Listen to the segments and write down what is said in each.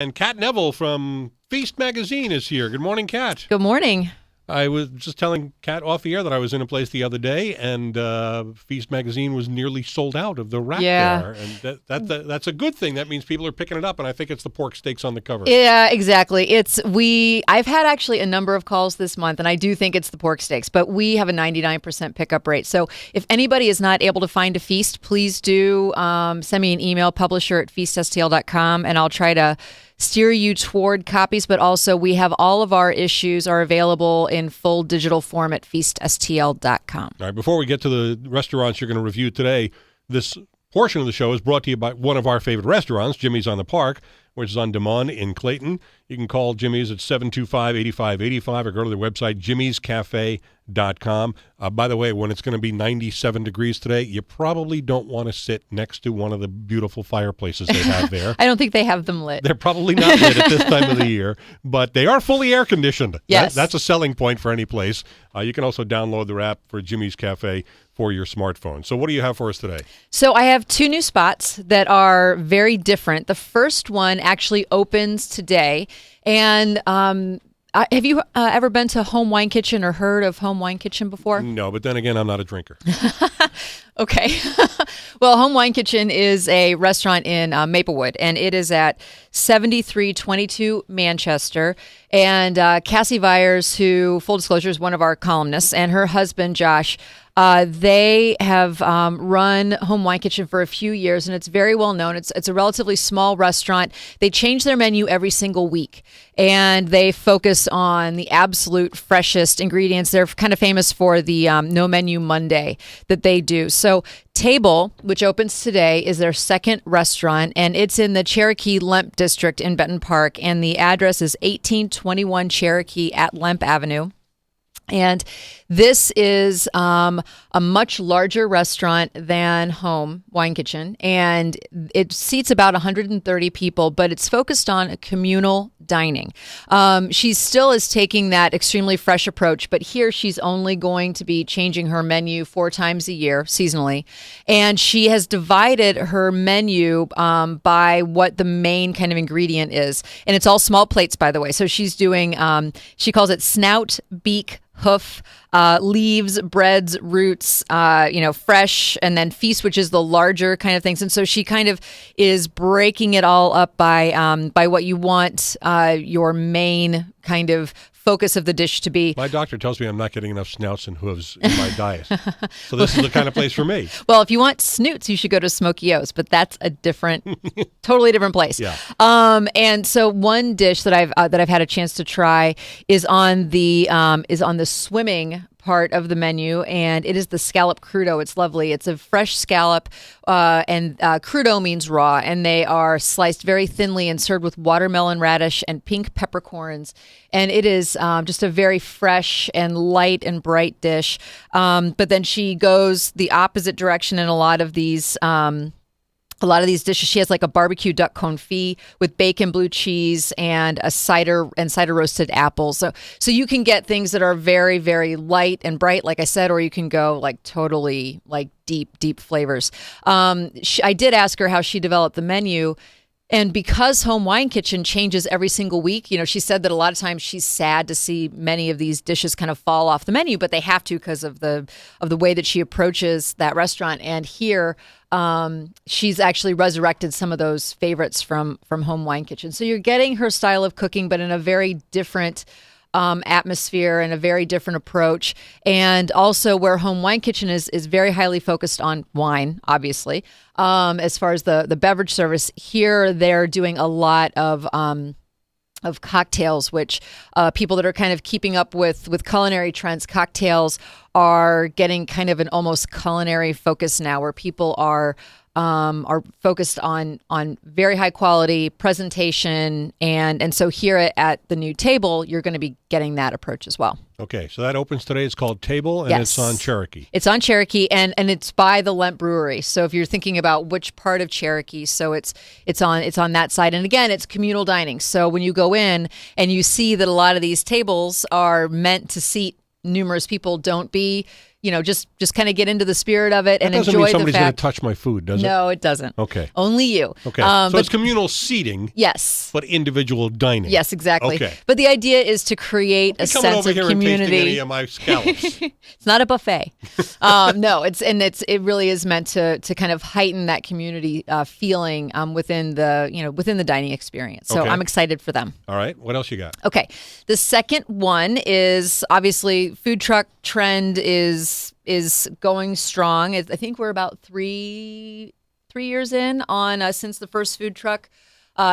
And Kat Neville from Feast Magazine is here. Good morning, Kat. Good morning. I was just telling Kat off the air that I was in a place the other day, and Feast Magazine was nearly sold out of the rack there. And that's a good thing. That means people are picking it up, and I think it's the pork steaks on the cover. Yeah, exactly. I've had actually a number of calls this month, and I do think it's the pork steaks, but we have a 99% pickup rate. So if anybody is not able to find a Feast, please do send me an email, publisher@feaststl.com, and I'll try to steer you toward copies, but also we have all of our issues are available in full digital form at feaststl.com. All right, before we get to the restaurants you're going to review today, this portion of the show is brought to you by one of our favorite restaurants, Jimmy's on the Park, which is on Demond in Clayton. You can call Jimmy's at 725-8585 or go to their website, jimmyscafe.com. By the way, when it's going to be 97 degrees today, you probably don't want to sit next to one of the beautiful fireplaces they have there. I don't think they have them lit. They're probably not lit at this time of the year, but they are fully air conditioned. Yes. That's a selling point for any place. You can also download their app for Jimmy's Cafe for your smartphone. So what do you have for us today? So I have two new spots that are very different. The first one actually opens today. And have you ever been to Home Wine Kitchen or heard of Home Wine Kitchen before? No, but then again, I'm not a drinker. Okay. Well, Home Wine Kitchen is a restaurant in Maplewood, and it is at 7322 Manchester. And Cassie Vyers, who, full disclosure, is one of our columnists, and her husband, Josh, they have run Home Wine Kitchen for a few years, and it's very well known. It's a relatively small restaurant. They change their menu every single week, and they focus on the absolute freshest ingredients. They're kind of famous for the No Menu Monday that they do. So Table, which opens today, is their second restaurant, and it's in the Cherokee Lemp District in Benton Park, and the address is 1821 Cherokee at Lemp Avenue. And this is a much larger restaurant than Home Wine Kitchen, and it seats about 130 people, but it's focused on communal dining. She still is taking that extremely fresh approach, but here she's only going to be changing her menu 4 times a year, seasonally, and she has divided her menu by what the main kind of ingredient is, and it's all small plates, by the way. So she's doing, she calls it snout, beak, hoof, leaves, breads, roots, fresh, and then feast, which is the larger kind of things. And so she kind of is breaking it all up by what you want your main kind of focus of the dish to be. My doctor tells me I'm not getting enough snouts and hooves in my diet. So this is the kind of place for me. Well, if you want snoots, you should go to Smokey O's, but that's a totally different place. Yeah. And so one dish that I've had a chance to try is on the swimming part of the menu, and it is the scallop crudo. It's lovely. It's a fresh scallop, and crudo means raw, and they are sliced very thinly and served with watermelon radish and pink peppercorns. And it is just a very fresh and light and bright dish. But then she goes the opposite direction in a lot of these dishes. She has like a barbecue duck confit with bacon, blue cheese, and a cider roasted apples. So you can get things that are very, very light and bright, like I said, or you can go like totally like deep flavors. I did ask her how she developed the menu. And because Home Wine Kitchen changes every single week, she said that a lot of times she's sad to see many of these dishes kind of fall off the menu, but they have to because of the way that she approaches that restaurant. And here, she's actually resurrected some of those favorites from Home Wine Kitchen. So you're getting her style of cooking, but in a very different atmosphere and a very different approach. And also where Home Wine Kitchen is very highly focused on wine, obviously. As far as the beverage service, here they're doing a lot of cocktails, which people that are kind of keeping up with culinary trends, cocktails are getting kind of an almost culinary focus now, where people are focused on very high quality presentation, and so here at the new Table, you're going to be getting that approach as well. Okay, so that opens today. It's called Table, and Yes. It's on Cherokee. It's on Cherokee, and it's by the Lemp Brewery. So if you're thinking about which part of Cherokee, so it's on that side. And again, it's communal dining. So when you go in and you see that a lot of these tables are meant to seat numerous people, don't be just kind of get into the spirit of it and That doesn't enjoy mean somebody's the going fact. to touch my food, does it? No, it doesn't. Okay. Only you. Okay. So but it's communal seating, yes. but individual dining. Yes, exactly. Okay. But the idea is to create a Coming sense over of here and tasting community. any of my scallops. It's not a buffet. No, it really is meant to kind of heighten that community feeling within the dining experience. So Okay. I'm excited for them. All right. What else you got? Okay. The second one is obviously food truck trend is going strong. I think we're about three years in on since the first food truck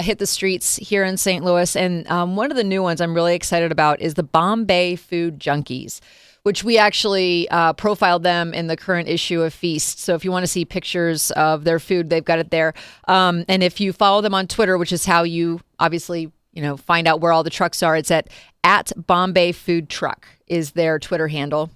hit the streets here in St. Louis. And one of the new ones I'm really excited about is the Bombay Food Junkies, which we actually profiled them in the current issue of Feast. So if you want to see pictures of their food, they've got it there. And if you follow them on Twitter, which is how you obviously find out where all the trucks are, it's at Bombay Food Truck is their Twitter handle.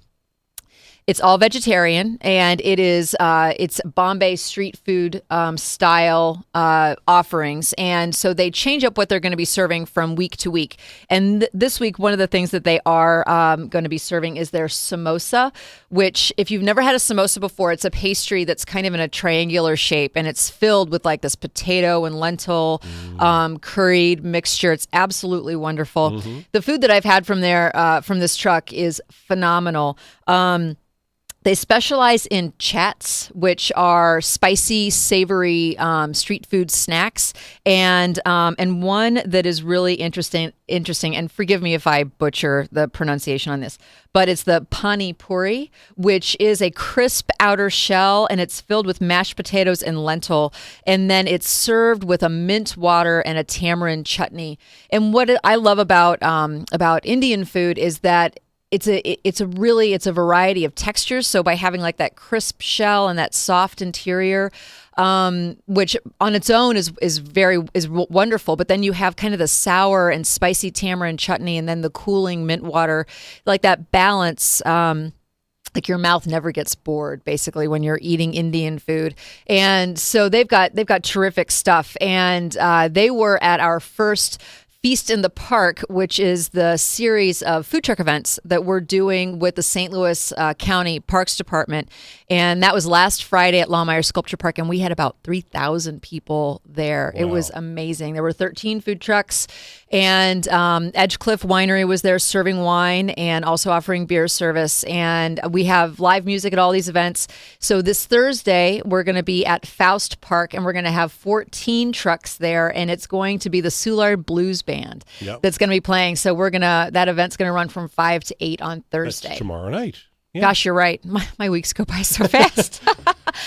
It's all vegetarian, and it's Bombay street food style offerings, and so they change up what they're going to be serving from week to week. And this week, one of the things that they are going to be serving is their samosa, which, if you've never had a samosa before, it's a pastry that's kind of in a triangular shape, and it's filled with like this potato and lentil curried mixture. It's absolutely wonderful. Mm-hmm. The food that I've had from this truck is phenomenal. They specialize in chats, which are spicy, savory street food snacks, and one that is really interesting. And forgive me if I butcher the pronunciation on this, but it's the pani puri, which is a crisp outer shell, and it's filled with mashed potatoes and lentil, and then it's served with a mint water and a tamarind chutney. And what I love about Indian food is that it's a variety of textures. So by having like that crisp shell and that soft interior, which on its own is wonderful, but then you have kind of the sour and spicy tamarind chutney, and then the cooling mint water, like that balance. Like your mouth never gets bored, basically, when you're eating Indian food. And so they've got terrific stuff. And they were at our first Feast in the Park, which is the series of food truck events that we're doing with the St. Louis County Parks Department. And that was last Friday at Lawmeyer Sculpture Park, and we had about 3,000 people there. Wow. It was amazing. There were 13 food trucks, and Edgecliff Winery was there serving wine and also offering beer service. And we have live music at all these events. So this Thursday, we're going to be at Faust Park, and we're going to have 14 trucks there, and it's going to be the Soulard Blues Band that's going to be playing. So that event's going to run from 5 to 8 on Thursday. That's tomorrow night. Yeah. Gosh, you're right. My weeks go by so fast.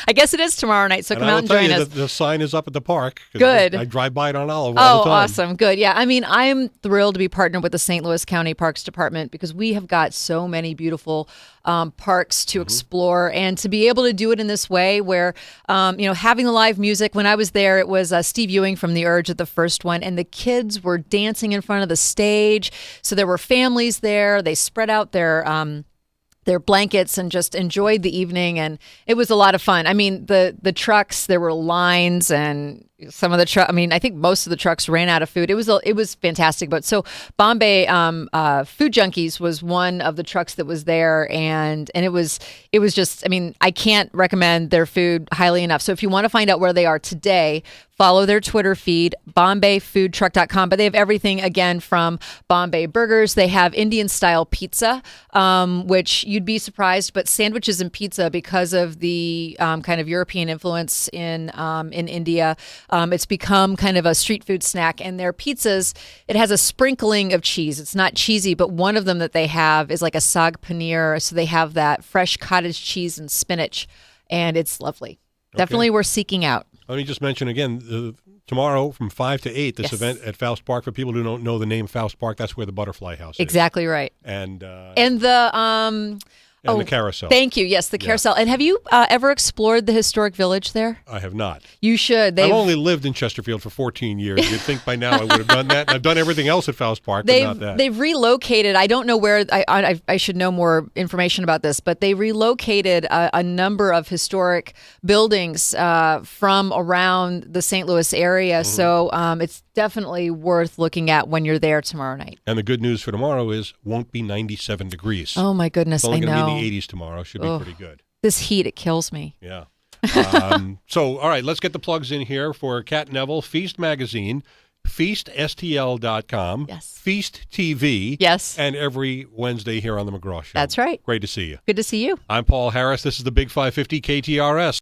I guess it is tomorrow night, so come out and join us. The sign is up at the park. Good. I drive by it on Olive all the time. Awesome. Good. Yeah, I mean, I'm thrilled to be partnered with the St. Louis County Parks Department because we have got so many beautiful parks to explore, and to be able to do it in this way where, having the live music. When I was there, it was Steve Ewing from The Urge at the first one, and the kids were dancing in front of the stage. So there were families there. They spread out their blankets and just enjoyed the evening, and it was a lot of fun. I mean, the trucks, there were lines, and some of the trucks, I mean, I think most of the trucks ran out of food. It was fantastic. But so Bombay Food Junkies was one of the trucks that was there, and it was just, I mean, I can't recommend their food highly enough. So if you want to find out where they are today, follow their Twitter feed, BombayFoodTruck.com. But they have everything, again, from Bombay burgers. They have Indian-style pizza, which you'd be surprised, but sandwiches and pizza, because of the kind of European influence in India, it's become kind of a street food snack. And their pizzas, it has a sprinkling of cheese. It's not cheesy, but one of them that they have is like a saag paneer. So they have that fresh cottage cheese and spinach, and it's lovely. Okay. Definitely worth seeking out. Let me just mention again, tomorrow from 5 to 8, this event at Faust Park. For people who don't know the name Faust Park, that's where the Butterfly House is. Exactly right. And the carousel. Thank you. Yes, the carousel. And have you ever explored the historic village there? I have not. You should. I've only lived in Chesterfield for 14 years. You'd think by now I would have done that. And I've done everything else at Faust Park, but not that. They've relocated. I don't know where. I should know more information about this, but they relocated a number of historic buildings from around the St. Louis area. Mm-hmm. So it's definitely worth looking at when you're there tomorrow night. And the good news for tomorrow is won't be 97 degrees. Oh, my goodness. It's only going to be the 80s tomorrow. Should be Ugh. pretty good. This heat, it kills me. Yeah. So, all right, let's get the plugs in here for Cat Neville, Feast Magazine, feaststl.com, Yes. Feast TV, Yes. and every Wednesday here on The McGraw Show. That's right. Great to see you. Good to see you. I'm Paul Harris. This is the Big 550 KTRS.